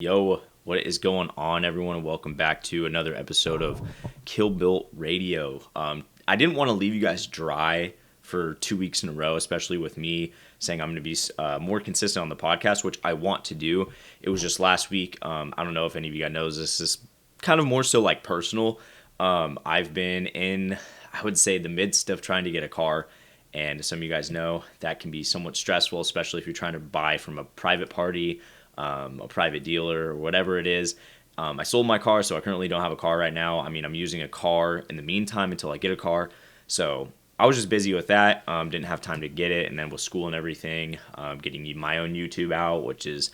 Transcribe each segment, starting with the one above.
Yo, what is going on, everyone? And welcome back to another episode of Killbuilt Radio. I didn't want to leave you guys dry for 2 weeks in a row, especially with me saying I'm going to be more consistent on the podcast, which I want to do. It was just last week. I don't know if any of you guys knows this is kind of more so like personal. I've been in, I would say, the midst of trying to get a car. And some of you guys know that can be somewhat stressful, especially if you're trying to buy from a private party, a private dealer, or whatever it is. I sold my car, so I currently don't have a car right now. I mean, I'm using a car in the meantime until I get a car. So I was just busy with that. Didn't have time to get it. And then with school and everything, getting my own YouTube out, which is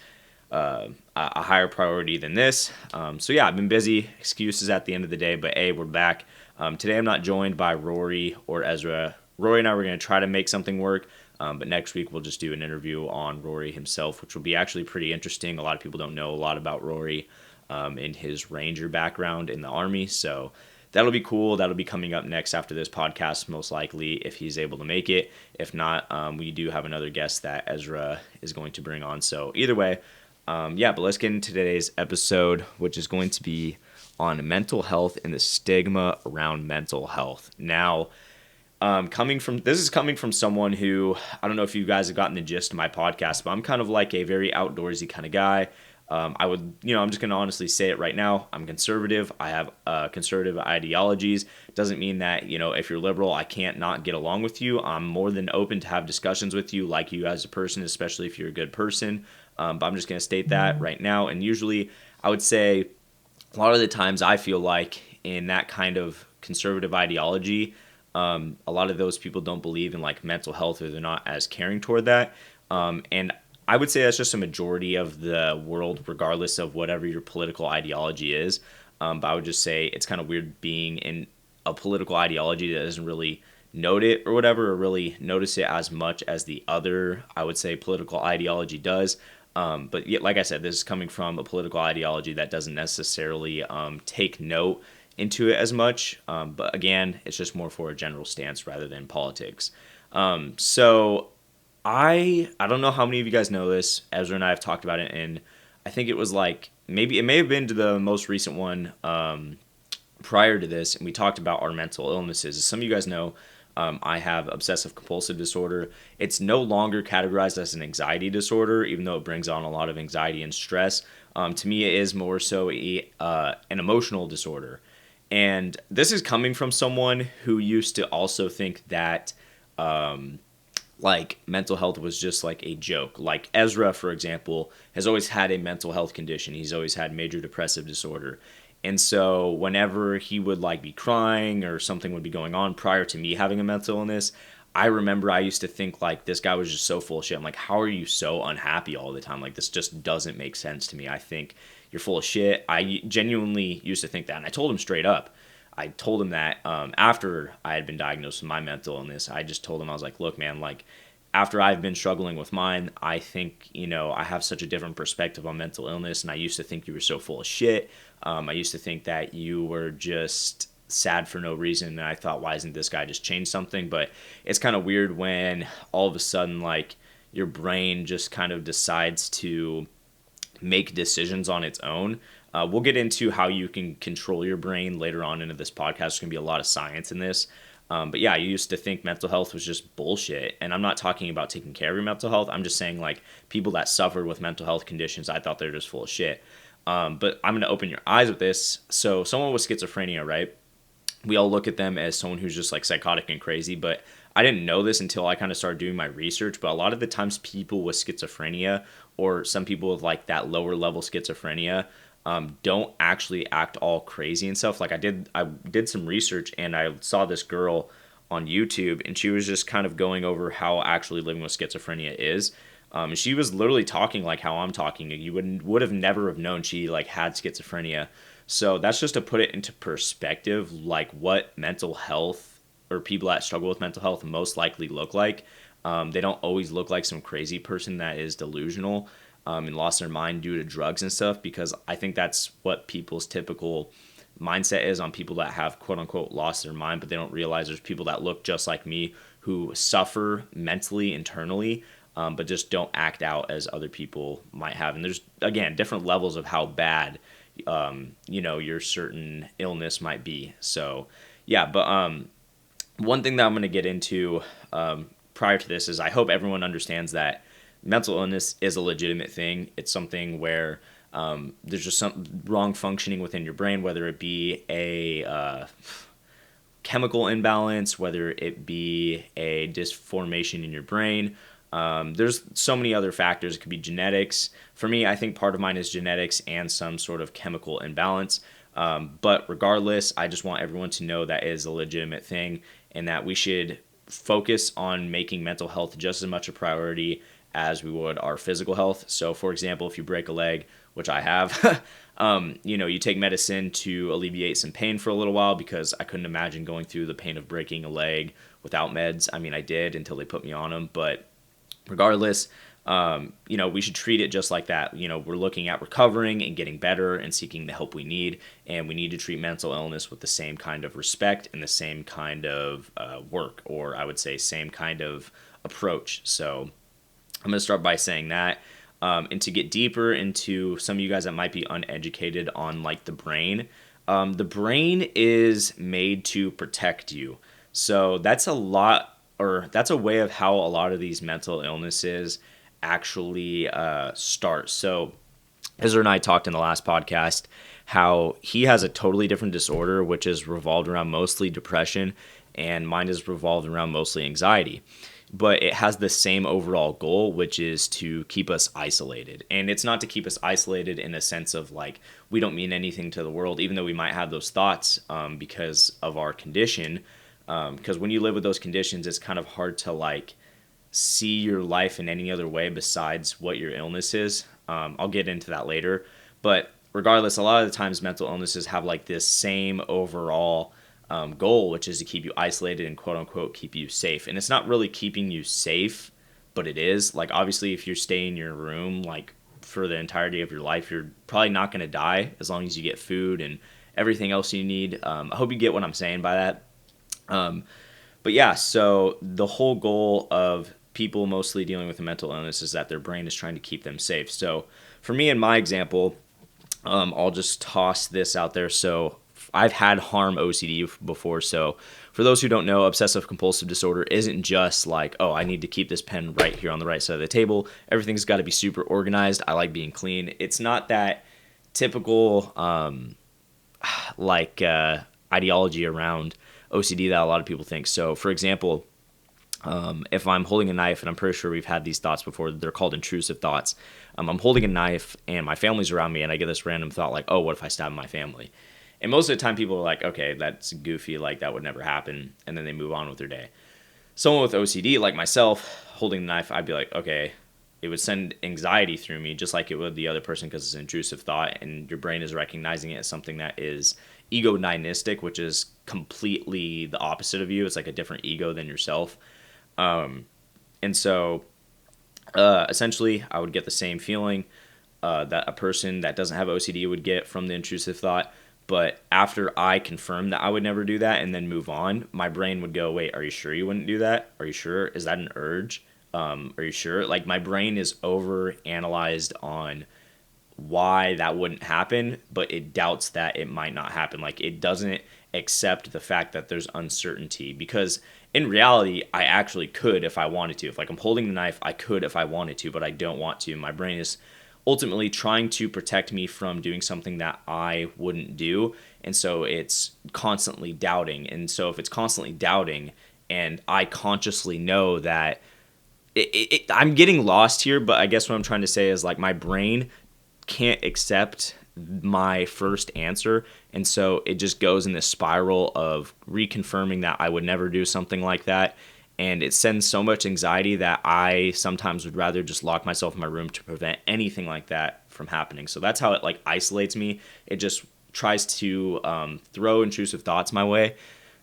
a higher priority than this. So yeah, I've been busy. Excuses at the end of the day, but hey, we're back. Today I'm not joined by Rory or Ezra. Rory and I were going to try to make something work. But next week we'll just do an interview on Rory himself, which will be actually pretty interesting. A lot of people don't know a lot about Rory in his Ranger background in the Army. So that'll be cool. That'll be coming up next after this podcast, most likely, if he's able to make it. If not, we do have another guest that Ezra is going to bring on. So either way, but let's get into today's episode, which is going to be on mental health and the stigma around mental health. Now, this is coming from someone who, I don't know if you guys have gotten the gist of my podcast, but I'm kind of like a very outdoorsy kind of guy. I'm just going to honestly say it right now. I'm conservative. I have conservative ideologies. Doesn't mean that, if you're liberal, I can't not get along with you. I'm more than open to have discussions with you, like you as a person, especially if you're a good person. But I'm just going to state that right now. And usually I would say a lot of the times I feel like in that kind of conservative ideology, a lot of those people don't believe in like mental health, or they're not as caring toward that. And I would say that's just a majority of the world, regardless of whatever your political ideology is. But I would just say it's kind of weird being in a political ideology that doesn't really note it or whatever, or really notice it as much as the other, I would say, political ideology does. But yet, like I said, this is coming from a political ideology that doesn't necessarily take note into it as much, but again, it's just more for a general stance rather than politics. So I don't know how many of you guys know this. Ezra and I have talked about it, and I think it was like maybe it may have been to the most recent one prior to this, and we talked about our mental illnesses. As some of you guys know, I have obsessive compulsive disorder. It's no longer categorized as an anxiety disorder, even though it brings on a lot of anxiety and stress. To me, it is more so an emotional disorder. And this is coming from someone who used to also think that like mental health was just like a joke. Like Ezra, for example, has always had a mental health condition. He's always had major depressive disorder. And so whenever he would like be crying or something would be going on prior to me having a mental illness, I remember I used to think like this guy was just so full of shit. I'm like, how are you so unhappy all the time? Like this just doesn't make sense to me. I think you're full of shit. I genuinely used to think that. And I told him straight up. I told him that after I had been diagnosed with my mental illness, I just told him, I was like, look, man, like after I've been struggling with mine, I think, I have such a different perspective on mental illness. And I used to think you were so full of shit. I used to think that you were just sad for no reason. And I thought, why isn't this guy just changed something? But it's kind of weird when all of a sudden, like your brain just kind of decides to make decisions on its own. We'll get into how you can control your brain later on into this podcast. There's going to be a lot of science in this. But yeah, I used to think mental health was just bullshit. And I'm not talking about taking care of your mental health. I'm just saying like people that suffered with mental health conditions, I thought they're just full of shit. But I'm going to open your eyes with this. So someone with schizophrenia, right? We all look at them as someone who's just like psychotic and crazy, but I didn't know this until I kind of started doing my research. But a lot of the times people with schizophrenia, or some people with like that lower level schizophrenia, don't actually act all crazy and stuff. Like I did some research and I saw this girl on YouTube, and she was just kind of going over how actually living with schizophrenia is. And she was literally talking like how I'm talking. You would have never have known she like had schizophrenia. So that's just to put it into perspective, like what mental health or people that struggle with mental health most likely look like. They don't always look like some crazy person that is delusional and lost their mind due to drugs and stuff, because I think that's what people's typical mindset is on people that have quote unquote lost their mind, but they don't realize there's people that look just like me who suffer mentally internally but just don't act out as other people might have. And there's, again, different levels of how bad, your certain illness might be. So, yeah, but one thing that I'm going to get into prior to this is I hope everyone understands that mental illness is a legitimate thing. It's something where there's just some wrong functioning within your brain, whether it be a chemical imbalance, whether it be a dysformation in your brain. There's so many other factors. It could be genetics. For me, I think part of mine is genetics and some sort of chemical imbalance. But regardless, I just want everyone to know that is a legitimate thing and that we should focus on making mental health just as much a priority as we would our physical health. So, for example, if you break a leg, which I have, you take medicine to alleviate some pain for a little while, because I couldn't imagine going through the pain of breaking a leg without meds. I mean, I did until they put me on them, but regardless, we should treat it just like that. We're looking at recovering and getting better and seeking the help we need, and we need to treat mental illness with the same kind of respect and the same kind of work, or I would say same kind of approach. So I'm going to start by saying that. And to get deeper into some of you guys that might be uneducated on like the brain is made to protect you. So that's a way of how a lot of these mental illnesses actually start. So Ezra and I talked in the last podcast how he has a totally different disorder, which is revolved around mostly depression, and mine is revolved around mostly anxiety. But it has the same overall goal, which is to keep us isolated. And it's not to keep us isolated in a sense of like we don't mean anything to the world, even though we might have those thoughts because of our condition. Because when you live with those conditions, it's kind of hard to like see your life in any other way besides what your illness is. I'll get into that later. But regardless, a lot of the times mental illnesses have like this same overall goal, which is to keep you isolated and quote unquote keep you safe. And it's not really keeping you safe, but it is. Like, obviously, if you're staying in your room like for the entirety of your life, you're probably not going to die as long as you get food and everything else you need. I hope you get what I'm saying by that. But yeah, so the whole goal of people mostly dealing with a mental illness is that their brain is trying to keep them safe. So for me, in my example, I'll just toss this out there. So I've had harm OCD before. So for those who don't know, obsessive compulsive disorder isn't just like, oh, I need to keep this pen right here on the right side of the table. Everything's got to be super organized. I like being clean. It's not that typical ideology around OCD that a lot of people think. So for example, if I'm holding a knife, and I'm pretty sure we've had these thoughts before, they're called intrusive thoughts. I'm holding a knife and my family's around me and I get this random thought like, oh, what if I stab my family? And most of the time people are like, okay, that's goofy, like that would never happen. And then they move on with their day. Someone with OCD, like myself, holding the knife, I'd be like, okay, it would send anxiety through me just like it would the other person because it's an intrusive thought and your brain is recognizing it as something that is ego-dynistic, which is completely the opposite of you. It's like a different ego than yourself. And so essentially I would get the same feeling that a person that doesn't have OCD would get from the intrusive thought. But after I confirmed that I would never do that and then move on, my brain would go, wait, are you sure you wouldn't do that? Are you sure? Is that an urge? Are you sure? Like, my brain is over-analyzed on why that wouldn't happen, but it doubts that it might not happen. Like, it doesn't accept the fact that there's uncertainty, because in reality, I actually could if I wanted to. If like I'm holding the knife, I could if I wanted to, but I don't want to. My brain is ultimately trying to protect me from doing something that I wouldn't do. And so it's constantly doubting. And so if it's constantly doubting and I consciously know that I'm getting lost here, but I guess what I'm trying to say is like my brain can't accept my first answer. And so it just goes in this spiral of reconfirming that I would never do something like that. And it sends so much anxiety that I sometimes would rather just lock myself in my room to prevent anything like that from happening. So that's how it like isolates me. It just tries to throw intrusive thoughts my way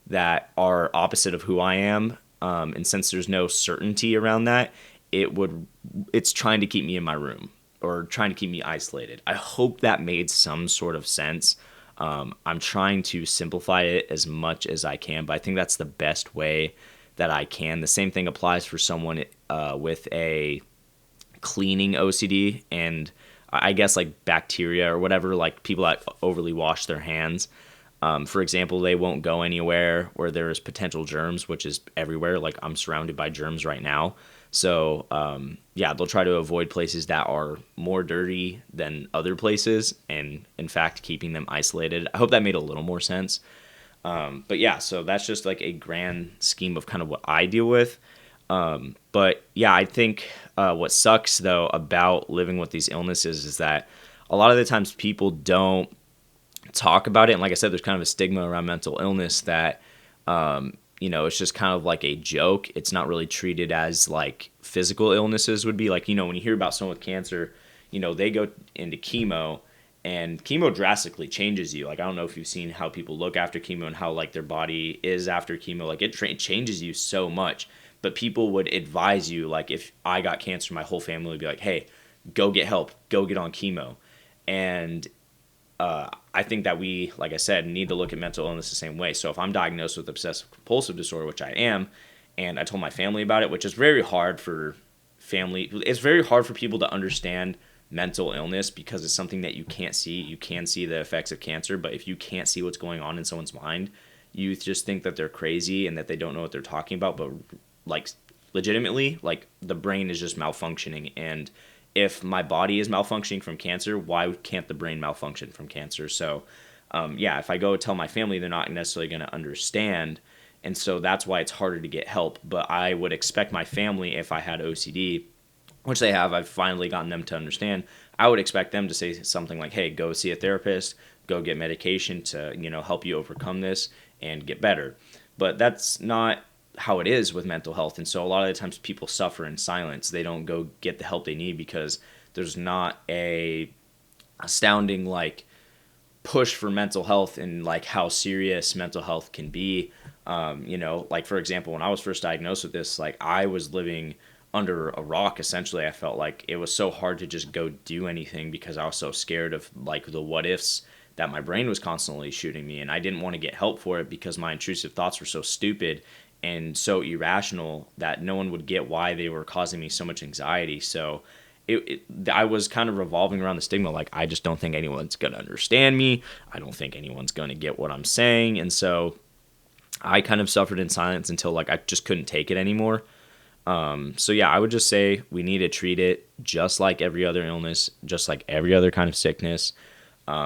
that are opposite of who I am. And since there's no certainty around that, it's trying to keep me in my room or trying to keep me isolated. I hope that made some sort of sense. I'm trying to simplify it as much as I can, but I think that's the best way that I can. The same thing applies for someone with a cleaning OCD and I guess like bacteria or whatever, like people that overly wash their hands. For example, they won't go anywhere where there's potential germs, which is everywhere. Like I'm surrounded by germs right now. So yeah, they'll try to avoid places that are more dirty than other places and in fact keeping them isolated. I hope that made a little more sense. But yeah, so that's just like a grand scheme of kind of what I deal with. But yeah, I think what sucks though about living with these illnesses is that a lot of the times people don't talk about it. And like I said, there's kind of a stigma around mental illness that, it's just kind of like a joke. It's not really treated as like physical illnesses would be. Like, when you hear about someone with cancer, they go into chemo and chemo drastically changes you. Like, I don't know if you've seen how people look after chemo and how like their body is after chemo. Like it changes you so much. But people would advise you, like if I got cancer, my whole family would be like, hey, go get help, go get on chemo. And I think that we, like I said, need to look at mental illness the same way. So if I'm diagnosed with obsessive compulsive disorder, which I am, and I told my family about it, which is very hard for it's very hard for people to understand mental illness because it's something that you can't see. You can see the effects of cancer, but if you can't see what's going on in someone's mind, you just think that they're crazy and that they don't know what they're talking about. But like legitimately, like the brain is just malfunctioning, and if my body is malfunctioning from cancer, why can't the brain malfunction from cancer? So yeah, if I go tell my family, they're not necessarily going to understand, and so that's why it's harder to get help. But I would expect my family, if I had OCD, which they have, I've finally gotten them to understand, I would expect them to say something like, hey, go see a therapist, go get medication to help you overcome this and get better. But that's not how it is with mental health. And so a lot of the times people suffer in silence. They don't go get the help they need because there's not a astounding like push for mental health and like how serious mental health can be. Like for example, when I was first diagnosed with this, like I was living under a rock. Essentially, I felt like it was so hard to just go do anything because I was so scared of like the what ifs that my brain was constantly shooting me, and I didn't want to get help for it because my intrusive thoughts were so stupid and so irrational that no one would get why they were causing me so much anxiety. So I was kind of revolving around the stigma, like I just don't think anyone's going to understand me. I don't think anyone's going to get what I'm saying. And so I kind of suffered in silence until like I just couldn't take it anymore. So yeah, I would just say we need to treat it just like every other illness, just like every other kind of sickness,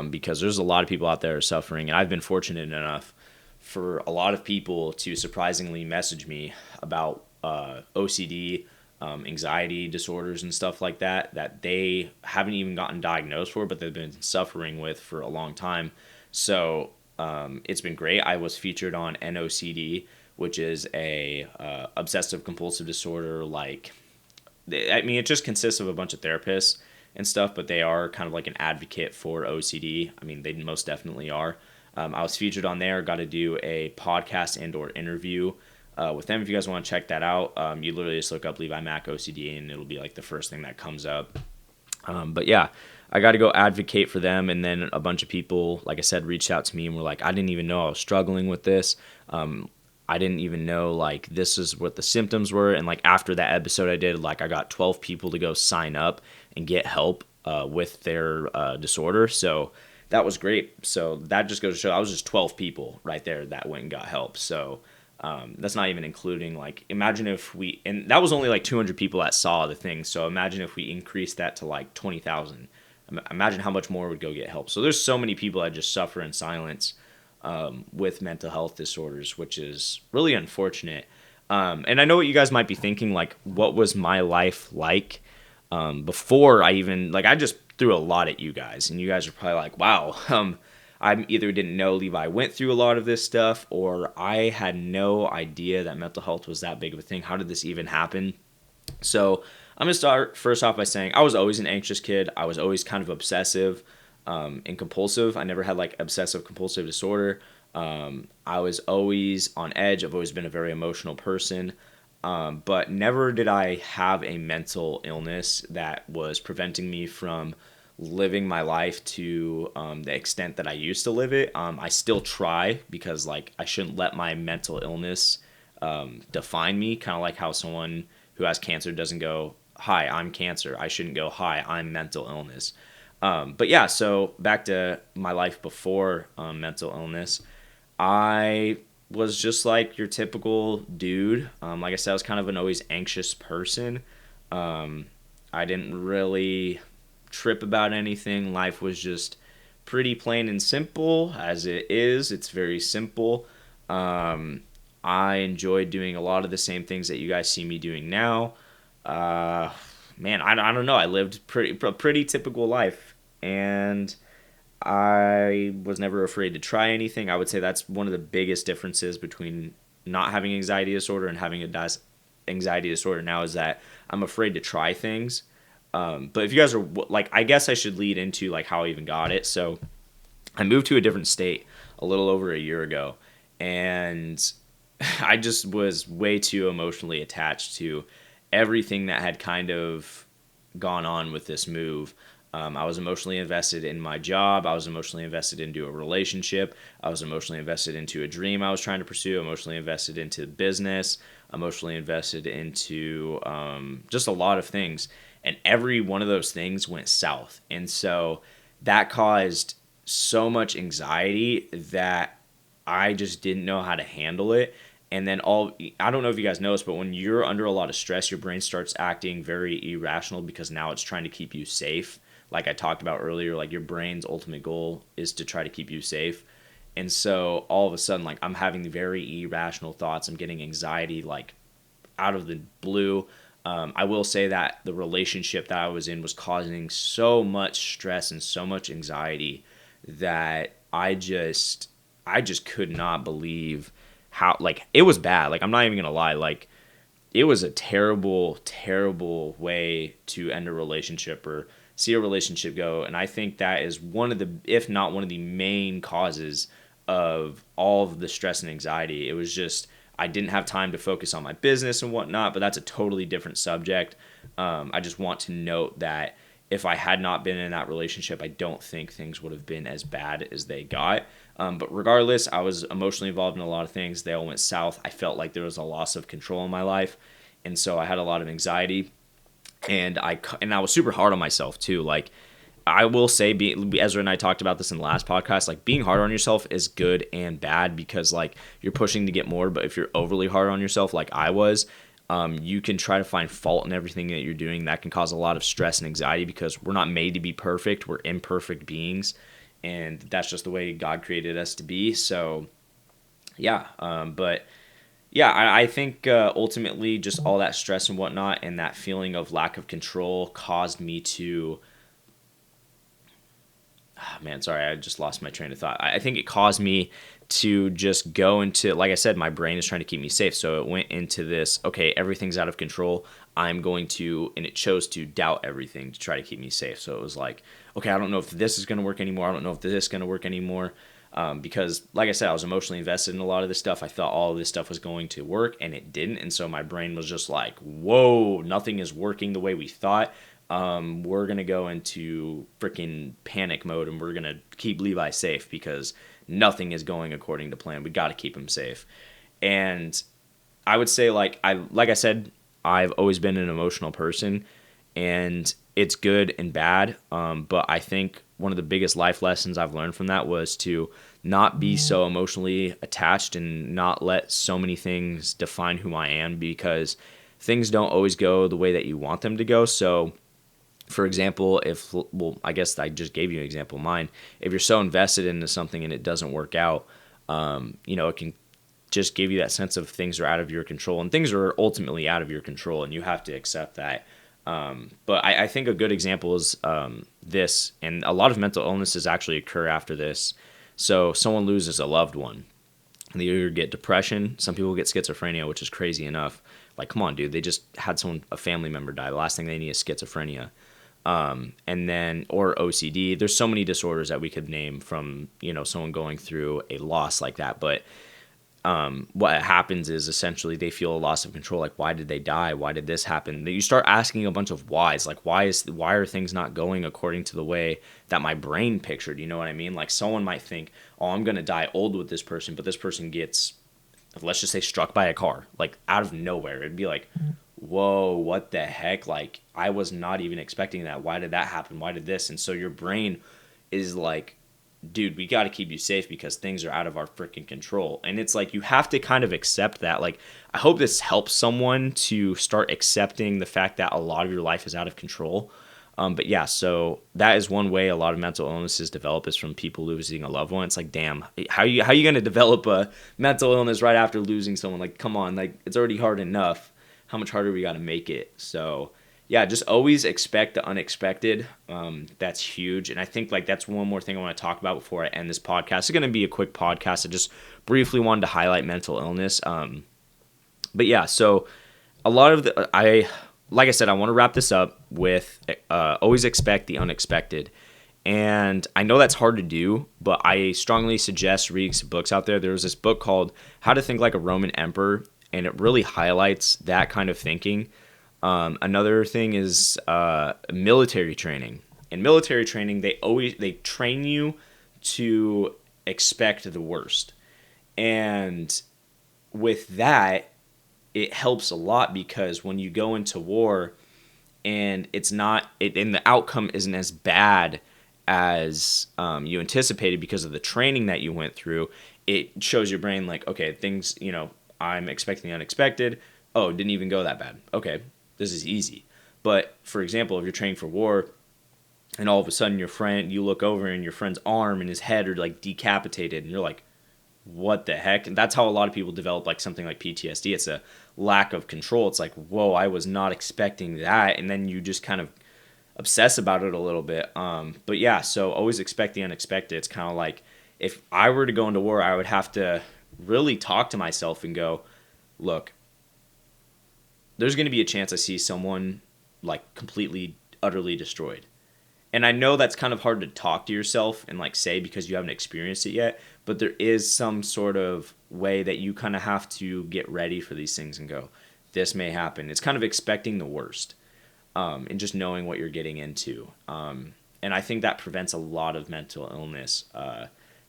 because there's a lot of people out there suffering. And I've been fortunate enough for a lot of people to surprisingly message me about OCD, anxiety disorders and stuff like that they haven't even gotten diagnosed for, but they've been suffering with for a long time. So it's been great. I was featured on NOCD, which is a obsessive compulsive disorder. Like, I mean, it just consists of a bunch of therapists and stuff, but they are kind of like an advocate for OCD. I mean, they most definitely are. I was featured on there, got to do a podcast and or interview with them. If you guys want to check that out, you literally just look up Levi Mack OCD and it'll be like the first thing that comes up. But yeah, I got to go advocate for them. And then a bunch of people, like I said, reached out to me and were like, I didn't even know I was struggling with this. I didn't even know like this is what the symptoms were. And like after that episode I did, like I got 12 people to go sign up and get help with their disorder. So that was great. So that just goes to show I was just 12 people right there that went and got help. So that's not even including like, imagine if and that was only like 200 people that saw the thing. So imagine if we increased that to like 20,000. Imagine how much more would go get help. So there's so many people that just suffer in silence with mental health disorders, which is really unfortunate. And I know what you guys might be thinking, like, what was my life like before I even, like, I just threw a lot at you guys, and you guys are probably like, wow, I either didn't know Levi went through a lot of this stuff, or I had no idea that mental health was that big of a thing. How did this even happen? So I'm going to start first off by saying I was always an anxious kid. I was always kind of obsessive and compulsive. I never had like obsessive compulsive disorder. I was always on edge. I've always been a very emotional person. But never did I have a mental illness that was preventing me from living my life to the extent that I used to live it. I still try because like I shouldn't let my mental illness define me, kind of like how someone who has cancer doesn't go, hi, I'm cancer. I shouldn't go, hi, I'm mental illness. But yeah, so back to my life before mental illness. I was just like your typical dude. Like I said, I was kind of an always anxious person. I didn't really trip about anything. Life was just pretty plain and simple as it is. It's very simple. I enjoyed doing a lot of the same things that you guys see me doing now. Man, I don't know. I lived a pretty typical life, and I was never afraid to try anything. I would say that's one of the biggest differences between not having anxiety disorder and having anxiety disorder now is that I'm afraid to try things. But if you guys are like, I guess I should lead into like how I even got it. So I moved to a different state a little over a year ago, and I just was way too emotionally attached to everything that had kind of gone on with this move. I was emotionally invested in my job. I was emotionally invested into a relationship. I was emotionally invested into a dream I was trying to pursue. Emotionally invested into business. Emotionally invested into just a lot of things. And every one of those things went south. And so that caused so much anxiety that I just didn't know how to handle it. And then I don't know if you guys noticed, but when you're under a lot of stress, your brain starts acting very irrational because now it's trying to keep you safe. Like I talked about earlier, like your brain's ultimate goal is to try to keep you safe. And so all of a sudden, like I'm having very irrational thoughts. I'm getting anxiety like out of the blue. I will say that the relationship that I was in was causing so much stress and so much anxiety that I just could not believe how, like, it was bad. Like I'm not even gonna lie, like it was a terrible, terrible way to end a relationship or see a relationship go. And I think that is one of the, if not one of the main causes of all of the stress and anxiety. It was just, I didn't have time to focus on my business and whatnot, but that's a totally different subject. I just want to note that if I had not been in that relationship, I don't think things would have been as bad as they got. But regardless, I was emotionally involved in a lot of things. They all went south. I felt like there was a loss of control in my life. And so I had a lot of anxiety. And I was super hard on myself too. Like I will say, Ezra and I talked about this in the last podcast. Like being hard on yourself is good and bad because like you're pushing to get more. But if you're overly hard on yourself, like I was, you can try to find fault in everything that you're doing. That can cause a lot of stress and anxiety because we're not made to be perfect. We're imperfect beings, and that's just the way God created us to be. So, yeah. But yeah, I think ultimately just all that stress and whatnot and that feeling of lack of control caused me to. Oh, man, sorry, I just lost my train of thought. I think it caused me to just go into, like I said, my brain is trying to keep me safe. So it went into this, okay, everything's out of control. I'm going to, and it chose to doubt everything to try to keep me safe. So it was like, okay, I don't know if this is going to work anymore. I don't know if this is going to work anymore. Because, like I said, I was emotionally invested in a lot of this stuff. I thought all of this stuff was going to work, and it didn't. And so my brain was just like, whoa, nothing is working the way we thought. We're going to go into freaking panic mode, and we're going to keep Levi safe because nothing is going according to plan. We got to keep him safe. And I would say, like I said, I've always been an emotional person, and it's good and bad. But I think one of the biggest life lessons I've learned from that was to not be so emotionally attached and not let so many things define who I am, because things don't always go the way that you want them to go. So, for example, I guess I just gave you an example of mine. If you're so invested into something and it doesn't work out, it can just give you that sense of things are out of your control, and things are ultimately out of your control, and you have to accept that. But I think a good example is this, and a lot of mental illnesses actually occur after this. So someone loses a loved one. They either get depression, some people get schizophrenia, which is crazy enough. Like, come on, dude, they just had a family member die. The last thing they need is schizophrenia. And then, or OCD. There's so many disorders that we could name from, someone going through a loss like that. But what happens is essentially they feel a loss of control. Like, why did they die? Why did this happen? You start asking a bunch of whys. Like, why are things not going according to the way that my brain pictured? You know what I mean? Like, someone might think, oh, I'm going to die old with this person, but this person gets let's just say struck by a car, like out of nowhere. It'd be like, whoa, what the heck? Like, I was not even expecting that. Why did that happen? Why did this? And so your brain is like, dude, we got to keep you safe because things are out of our freaking control. And it's like, you have to kind of accept that. Like, I hope this helps someone to start accepting the fact that a lot of your life is out of control. But yeah, so that is one way a lot of mental illnesses develop, is from people losing a loved one. It's like, damn, how you going to develop a mental illness right after losing someone? Like, come on, like, it's already hard enough. How much harder we got to make it? So yeah, just always expect the unexpected. That's huge. And I think like that's one more thing I want to talk about before I end this podcast. It's going to be a quick podcast. I just briefly wanted to highlight mental illness. But yeah, so a lot of like I said, I want to wrap this up with always expect the unexpected. And I know that's hard to do, but I strongly suggest reading some books out there. There was this book called How to Think Like a Roman Emperor, and it really highlights that kind of thinking. Another thing is military training. In military training, they train you to expect the worst. And with that, it helps a lot because when you go into war and and the outcome isn't as bad as you anticipated because of the training that you went through, it shows your brain like, okay, things, I'm expecting the unexpected. Oh, it didn't even go that bad. Okay, this is easy. But for example, if you're training for war and all of a sudden you look over and your friend's arm and his head are like decapitated and you're like, what the heck? And that's how a lot of people develop like something like PTSD. It's a lack of control. It's like, whoa, I was not expecting that. And then you just kind of obsess about it a little bit. But yeah, so always expect the unexpected. It's kind of like if I were to go into war, I would have to really talk to myself and go, look, there's going to be a chance I see someone like completely, utterly destroyed. And I know that's kind of hard to talk to yourself and like say because you haven't experienced it yet, but there is some sort of way that you kind of have to get ready for these things and go, this may happen. It's kind of expecting the worst, and just knowing what you're getting into. And I think that prevents a lot of mental illness,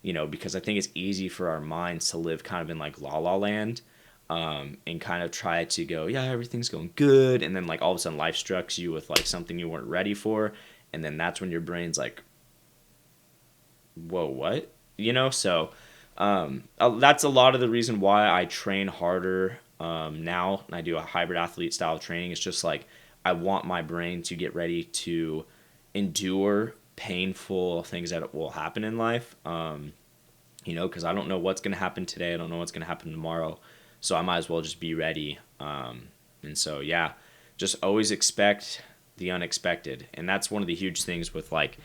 because I think it's easy for our minds to live kind of in like la la land, and kind of try to go, yeah, everything's going good. And then like all of a sudden life strikes you with like something you weren't ready for. And then that's when your brain's like, whoa, what? So that's a lot of the reason why I train harder now. And I do a hybrid athlete style of training. It's just like I want my brain to get ready to endure painful things that will happen in life, because I don't know what's going to happen today. I don't know what's going to happen tomorrow. So I might as well just be ready. And so, yeah, just always expect the unexpected. And that's one of the huge things with like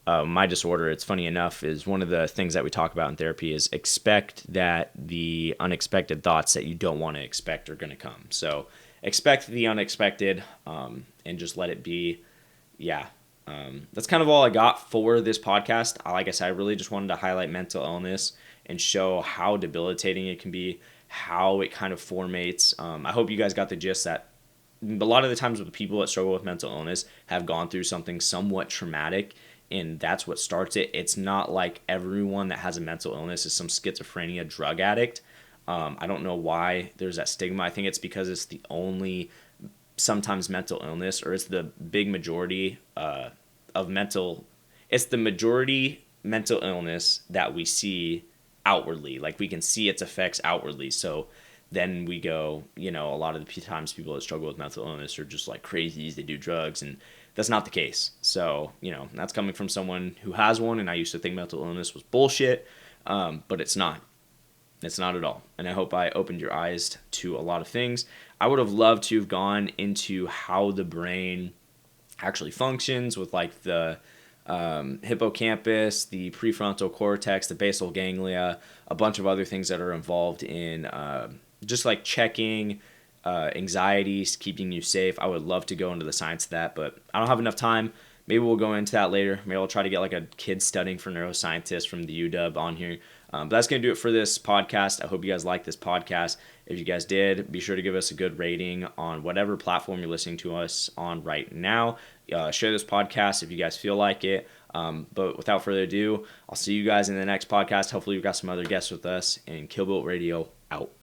my disorder. It's funny enough, is one of the things that we talk about in therapy is expect that the unexpected thoughts that you don't want to expect are going to come. So expect the unexpected, and just let it be. Yeah. That's kind of all I got for this podcast. Like I said, I really just wanted to highlight mental illness and show how debilitating it can be, how it kind of formates. I hope you guys got the gist that a lot of the times with people that struggle with mental illness have gone through something somewhat traumatic, and that's what starts it. It's not like everyone that has a mental illness is some schizophrenia drug addict. I don't know why there's that stigma. I think it's because it's the only sometimes mental illness, or it's the big majority it's the majority mental illness that we see outwardly. Like we can see its effects outwardly. So then we go, a lot of the times people that struggle with mental illness are just like crazies. They do drugs, and that's not the case. So, that's coming from someone who has one, and I used to think mental illness was bullshit, but it's not. It's not at all. And I hope I opened your eyes to a lot of things. I would have loved to have gone into how the brain actually functions with like the hippocampus, the prefrontal cortex, the basal ganglia, a bunch of other things that are involved in just like checking anxieties, keeping you safe. I would love to go into the science of that, but I don't have enough time. Maybe we'll go into that later. Maybe I'll try to get like a kid studying for neuroscientist from the UW on here. But that's going to do it for this podcast. I hope you guys liked this podcast. If you guys did, be sure to give us a good rating on whatever platform you're listening to us on right now. Share this podcast if you guys feel like it. But without further ado, I'll see you guys in the next podcast. Hopefully we've got some other guests with us. And Killbuilt Radio out.